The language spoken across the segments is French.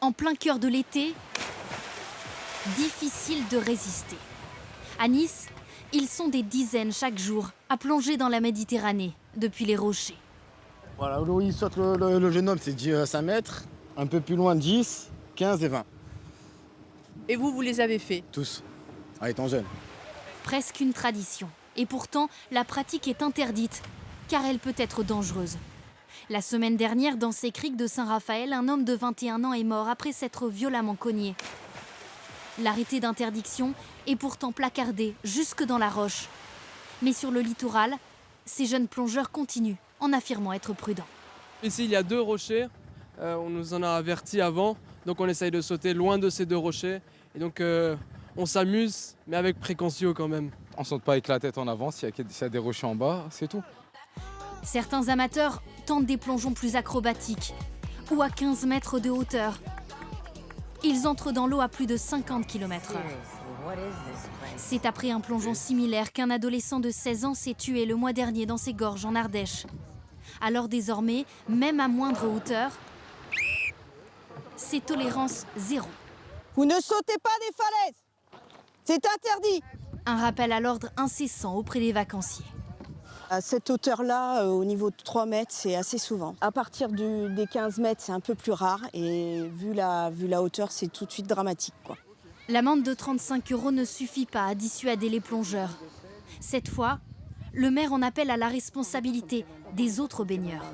En plein cœur de l'été, difficile de résister. À Nice, ils sont des dizaines chaque jour à plonger dans la Méditerranée, depuis les rochers. Voilà, où il saute le jeune homme, c'est 5 mètres. Un peu plus loin, 10, 15 et 20. Et vous les avez fait? Tous, en étant jeunes. Presque une tradition. Et pourtant, la pratique est interdite, car elle peut être dangereuse. La semaine dernière, dans ces criques de Saint-Raphaël, un homme de 21 ans est mort après s'être violemment cogné. L'arrêté d'interdiction est pourtant placardé jusque dans la roche. Mais sur le littoral, ces jeunes plongeurs continuent en affirmant être prudents. Ici, il y a 2 rochers. On nous en a avertis avant. Donc on essaye de sauter loin de ces 2 rochers. Et donc on s'amuse, mais avec précaution quand même. On ne saute pas avec la tête en avant, s'il y a des rochers en bas, c'est tout. Certains amateurs tentent des plongeons plus acrobatiques ou à 15 mètres de hauteur. Ils entrent dans l'eau à plus de 50 km/h. C'est après un plongeon similaire qu'un adolescent de 16 ans s'est tué le mois dernier dans ses gorges en Ardèche. Alors désormais, même à moindre hauteur, c'est tolérance zéro. Vous ne sautez pas des falaises! C'est interdit! Un rappel à l'ordre incessant auprès des vacanciers. À cette hauteur-là, au niveau de 3 mètres, c'est assez souvent. À partir des 15 mètres, c'est un peu plus rare. Et vu la hauteur, c'est tout de suite dramatique, quoi. L'amende de 35 € ne suffit pas à dissuader les plongeurs. Cette fois, le maire en appelle à la responsabilité des autres baigneurs.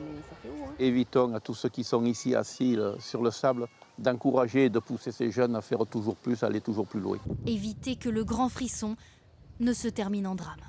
Évitons à tous ceux qui sont ici assis sur le sable d'encourager et de pousser ces jeunes à faire toujours plus, à aller toujours plus loin. Éviter que le grand frisson ne se termine en drame.